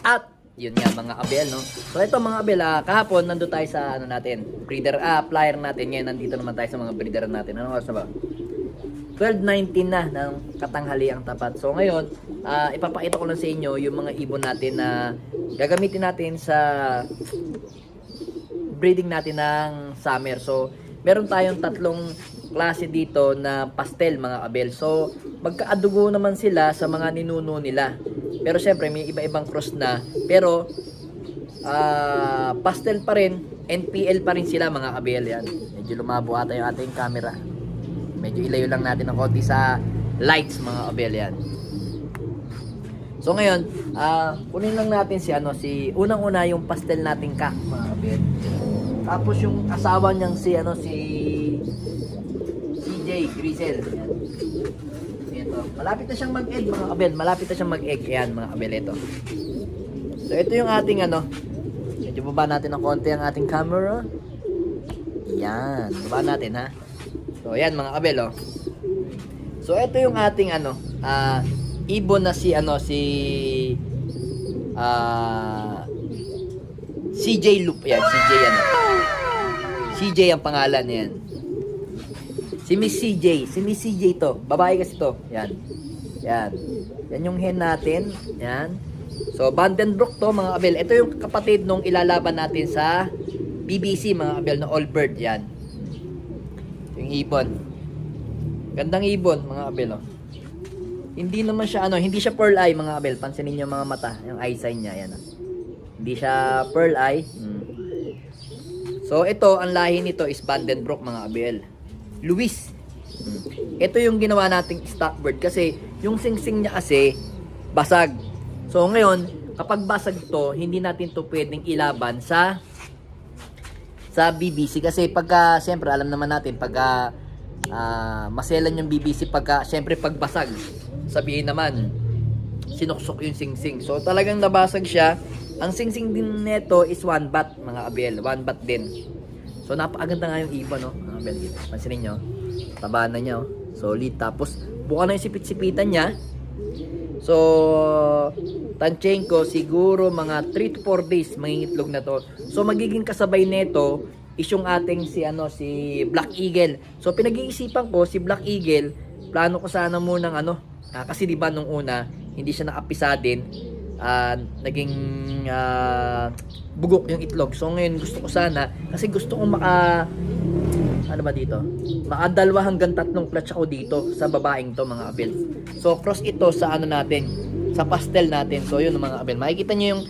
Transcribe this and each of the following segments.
At yun nga mga abel, no? So ito mga abel, kahapon nandun tayo sa ano natin, breeder, flyer natin. Ngayon nandito naman tayo sa mga breeder natin. Anong oras na ba? 12:19 na ng katanghaliang tapat. So ngayon, ipapakita ko lang sa inyo yung mga ibon natin na gagamitin natin sa breeding natin ng summer. So meron tayong tatlong klase dito na pastel mga abel. So magkaadugo naman sila sa mga ninuno nila. Pero syempre may iba-ibang cross na. Pero pastel pa rin, NPL pa rin sila mga abel yan. Medyo lumabo ata yung ating camera. Medyo ilayo lang natin ng konti sa lights mga abel yan. So ngayon, kunin lang natin si unang-una yung pastel nating kak mga abel. Tapos yung asawa niyang si CJ Grizel. Ito. Malapit na siyang mag-egg mga abel. Malapit na siyang mag-egg. Ayan mga abel ito. So ito yung ating medyo baba natin ng konti ang ating camera. Yan. Baba natin ha. So ayan mga abel oh. So ito yung ating ibon na si CJ Loop. Yan. CJ ang pangalan yan. Si Miss CJ to. Babae kasi to. Yan. Yan yung hen natin. Yan. So, Vandenbroek to mga abel. Ito yung kapatid nung ilalaban natin sa BBC mga abel na all bird. Yan. Yung ibon. Gandang ibon mga abel oh. Hindi naman siya hindi siya pearl eye mga abel. Pansinin niyo mga mata, yung eye sign niya yan. Hindi siya pearl eye. So, ito ang lahi nito is Vandenbroek mga abel. Luis. Ito yung ginawa nating stock bird kasi yung singsing niya kasi basag. So ngayon, kapag basag to, hindi natin to pwedeng ilaban sa BBC kasi pagka, siyempre alam naman natin pagka maselan yung BBC siyempre pag basag, sabihin naman sinuksok yung singsing. So talagang nabasag siya. Ang singsing din nito is one bat mga abel, one bat din. So napakaganda nga yung ibon no, mga abel. Pansinin nyo, taba na niya oh. Solid. Tapos buka na yung sipit-sipitan niya. So tansyahin ko siguro mga 3 to 4 days mangingitlog na to. So magiging kasabay nito is yung ating si Black Eagle. So pinag-iisipan ko si Black Eagle, plano ko sana munang kasi di ba nung una hindi siya naapisa din, naging bugok yung itlog. So ngayon gusto ko sana, kasi gusto ko maka 2 hanggang 3 clutch ako dito sa babaeng to mga abel. So cross ito sa natin, sa pastel natin. So yun mga abel, makikita nyo yung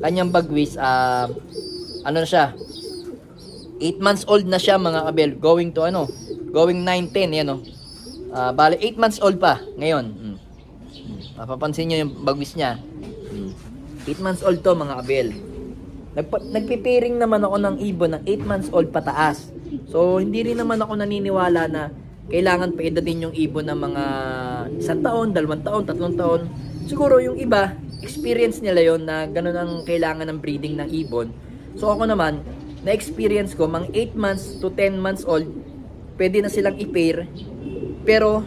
kanyang bagwis, na siya, 8 months old na siya mga abel, going 9-10 yan bale 8 months old pa ngayon. Mapapansin nyo yung bagwis niya. 8 months old to mga abel. Nagpipiring naman ako ng ibon ng 8 months old pataas. So hindi rin naman ako naniniwala na kailangan pa edadin yung ibon ng mga 1 taon, 2 taon, 3 taon. Siguro yung iba, experience nila yon na ganun ang kailangan ng breeding ng ibon. So ako naman, na-experience ko, mga 8 months to 10 months old, pwede na silang i-pair. Pero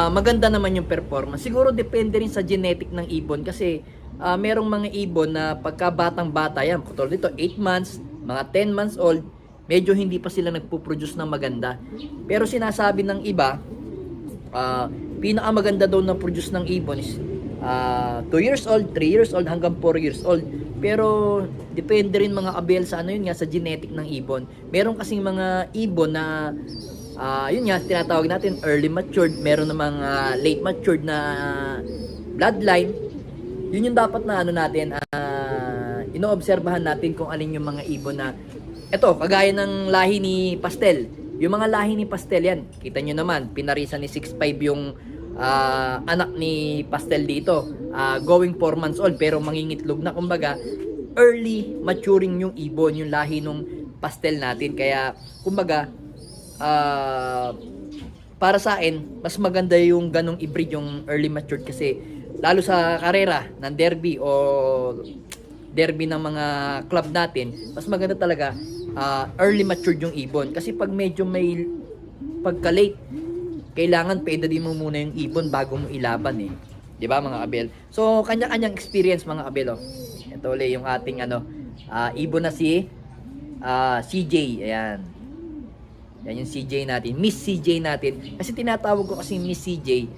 maganda naman yung performance. Siguro depende rin sa genetic ng ibon kasi merong mga ibon na pagka batang bata yan, katulad dito 8 months, mga 10 months old, medyo hindi pa sila nagpo-produce ng maganda. Pero sinasabi ng iba, pinakamaganda daw na produce ng ibon is 2 years old, 3 years old hanggang 4 years old. Pero depende rin mga abel sa sa genetic ng ibon. Meron kasing mga ibon na yun nga, tinatawag natin early matured, meron namang late matured na bloodline. Yun yung dapat na natin, inoobserbahan natin kung alin yung mga ibon na, eto, kagaya ng lahi ni Pastel. Yung mga lahi ni Pastel yan, kita nyo naman, pinarisan ni 6'5 yung anak ni Pastel dito. Going 4 months old, pero mangingitlog na, kumbaga, early maturing yung ibon, yung lahi nung Pastel natin. Kaya, kumbaga, para sa akin, mas maganda yung ganong i-breed yung early matured kasi lalo sa karera ng derby o derby ng mga club natin, mas maganda talaga early matured yung ibon. Kasi pag medyo may pagka-late, kailangan paedadin mo muna yung ibon bago mo ilaban eh. 'Di ba mga abel? So kanya-kanyang experience mga abel oh. Ito ulit yung ating ibon na si CJ. Ayan. Yan yung CJ natin. Miss CJ natin. Kasi tinatawag ko kasi Miss CJ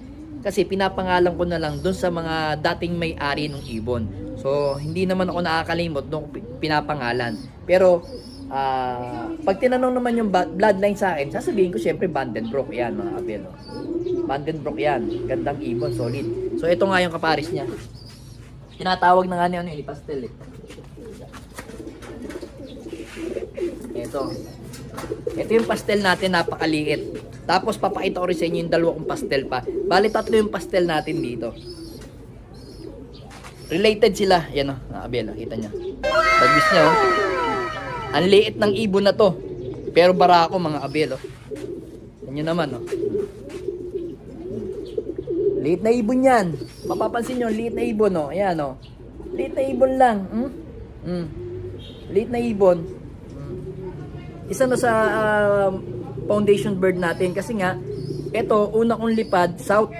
kasi pinapangalan ko na lang doon sa mga dating may-ari ng ibon. So hindi naman ako nakakalimot doon pinapangalan. Pero pag tinanong naman yung bloodline sa akin, sasabihin ko syempre Vandenbroek yan mga abel. Vandenbroek yan. Gandang ibon, solid. So ito nga yung kaparis niya. Tinatawag na nga niya yung pastel eh. Ito yung pastel natin, napakaliit. Tapos papakita ko rin sa inyo yung dalawa kong pastel pa. Bali tatlo yung pastel natin dito. Related sila. Yan o, abel, kita nyo. Bagwis nyo. Ang liit ng ibon na to. Pero barako mga abel. Yan nyo naman. Liit na ibon yan. Mapapansin nyo, liit na ibon. Ayan o. Liit na ibon lang. Liit na ibon. Isa na sa foundation bird natin kasi nga ito una kong lipad south,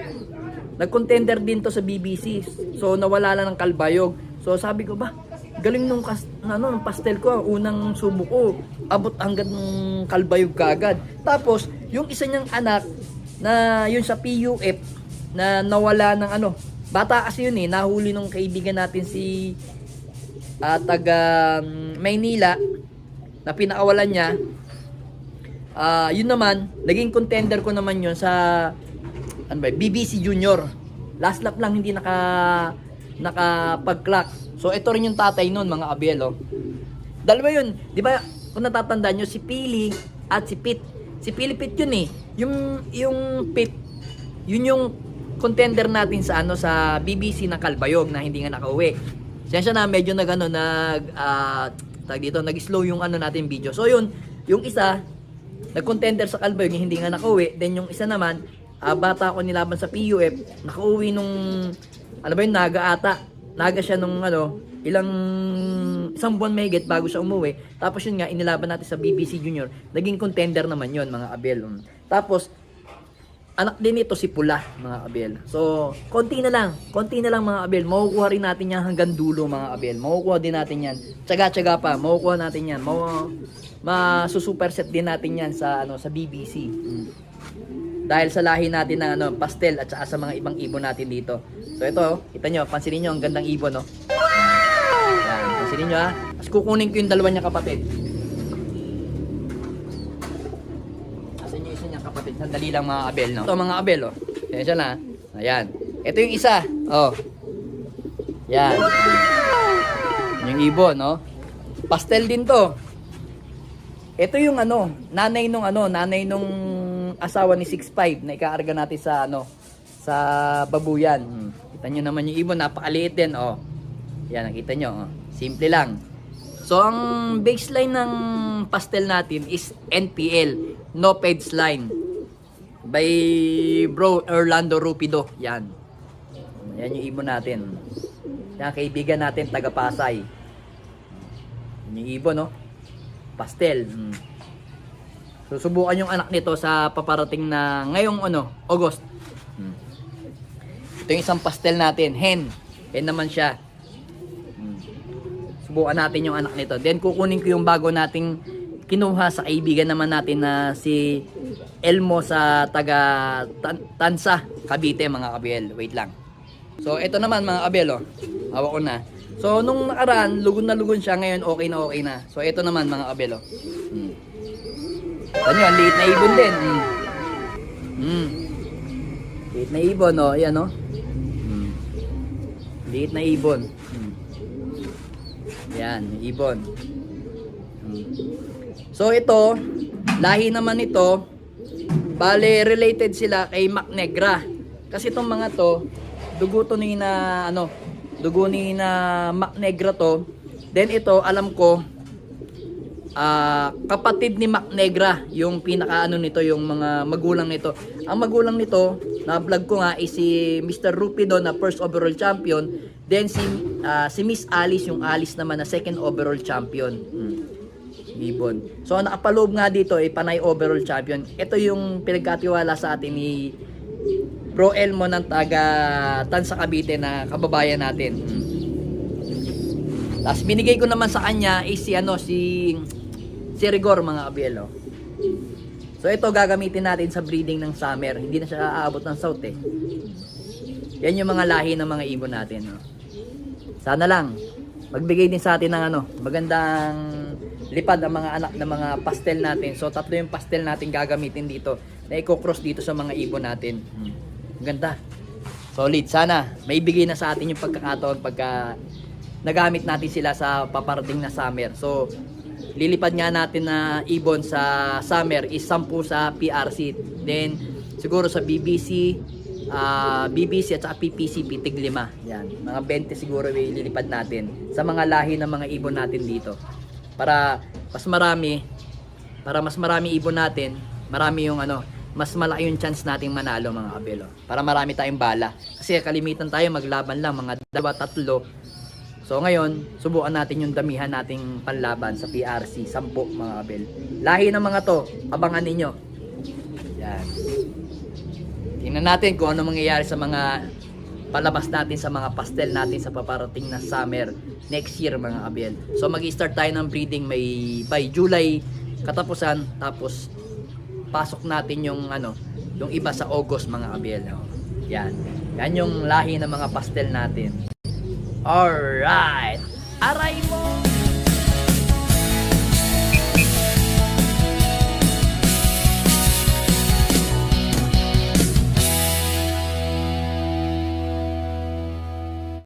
nag-contender din to sa BBC, so nawala lang ng kalbayog. So sabi ko ba galing nung pastel ko, unang subo ko abot hanggang kalbayog kaagad. Tapos yung isa niyang anak na yun sa PUF na nawala ng bata kasi yun nahuli nung kaibigan natin si taga Maynila na pinakawalan niya. Yun naman, naging contender ko naman yun sa BBC Junior. Last lap lang hindi nakapag-clock. So ito rin yung tatay nun mga abel. Dalawa yun, di ba? Kung natatandaan nyo, si Pili at si Pit. Si Pili Pit yun eh. Yung Pit, yun yung contender natin sa sa BBC na Kalbayog na hindi nga nakauwi. Siyensya na medyo nag-slow yung natin video. So yun, yung isa nag-contender sa Kalbayog hindi nga nakauwi. Then yung isa naman, bata ko nilaban sa PUF, nakauwi nung Naga ata. Naga siya nung isang buwan mahigit bago siya umuwi. Tapos yun nga inilaban natin sa BBC Junior. Naging contender naman yun mga abel. Tapos anak din ito si Pula mga abel. So konti na lang mga abel. Makukuha rin natin yan hanggang dulo mga abel. Makukuha din natin yan. Tsaga-tsaga pa, makukuha natin yan. Masusuperset din natin yan sa BBC. Dahil sa lahi natin ng pastel at saka sa mga ibang ibon natin dito. So ito, kita nyo, pansinin nyo ang gandang ibon, no? Yan, pansinin nyo ha. Tapos kukunin ko yung dalawa niya kapatid. Asan yung isa niya kapatid? Sandali lang mga abel, no? Ito mga abel, oh. Yan siya na. Ayan. Ito yung isa, oh. Yan. Yung ibon, no? Pastel din to. Ito yung nanay nung asawa ni 6'5" na ikaarga natin sa sa babuyan. Kita nyo naman yung ibon, napakaliit din, oh. Yan, nakita nyo, oh. Simple lang. So ang baseline ng pastel natin is NPL, No Peds Line, by Bro Orlando Rupido. Yan. Yan yung ibon natin. Yan, kaibigan natin taga Pasay. Yan yung ibon, no? Pastel. Susubukan yung anak nito sa paparating na ngayong August. Ito yung isang pastel natin, hen naman siya. Subukan natin yung anak nito. Then kukunin ko yung bago nating kinuha sa kaibigan naman natin na si Elmo sa taga Tansa, Cavite mga kabel. Wait lang. So ito naman mga kabel, oh. Hawak ko na. So nung nakaraan, lugon na lugon siya, ngayon okay na. So ito naman mga kabel, oh. Tanyo, ang liit na ibon din. Liit na ibon, oh. Ayan, oh. Liit na ibon. Ayan, ibon. So ito, lahi naman ito, bale related sila kay Mac Negra. Kasi itong mga to, dugo to ni na dugo ni na Mac Negra to. Then ito, alam ko, kapatid ni Mac Negra, yung pinaka nito, yung mga magulang nito. Ang magulang nito, na vlog ko nga is si Mr. Rupido na first overall champion, then si Miss Alice, yung Alice naman na second overall champion. Ibon. So nakapaloob nga dito ay panay overall champion. Ito yung pinagkatiwala sa atin ni Bro Elmo ng taga Tansa Cavite na kababayan natin. Tapos binigay ko naman sa kanya is si Rigor mga kabiel. So ito gagamitin natin sa breeding ng summer. Hindi na siya aabot ng south eh. Yan yung mga lahi ng mga ibon natin. Sana lang magbigay din sa atin ng magandang lipad ang mga anak ng mga pastel natin. So tatlo yung pastel natin gagamitin dito na i-cross dito sa mga ibon natin. Ganda. Solid. Sana may bigay na sa atin yung pagkakataon pagka nagamit natin sila sa paparating na summer. So lilipad nga natin na ibon sa summer is 10 sa PRC. Then siguro sa BBC at saka PPC pitig 5. Yan. Mga 20 siguro ililipad natin sa mga lahi ng mga ibon natin dito. Para mas marami ibon natin, marami yung mas malaki yung chance nating manalo mga kabelo. Para marami tayong bala. Kasi kalimitan tayo maglaban lang mga 2-3. So ngayon, subukan natin yung damihan nating panlaban sa PRC, 10 mga kabel. Lahi ng mga to, abangan ninyo. Yan. Tingnan natin kung ano mangyayari sa mga palabas natin sa mga pastel natin sa paparating na summer next year mga kabel. So mag-start tayo ng breeding by July katapusan, tapos pasok natin yung yung iba sa August mga kabel. Yan. Yan yung lahi ng mga pastel natin. Alright. Aray mo!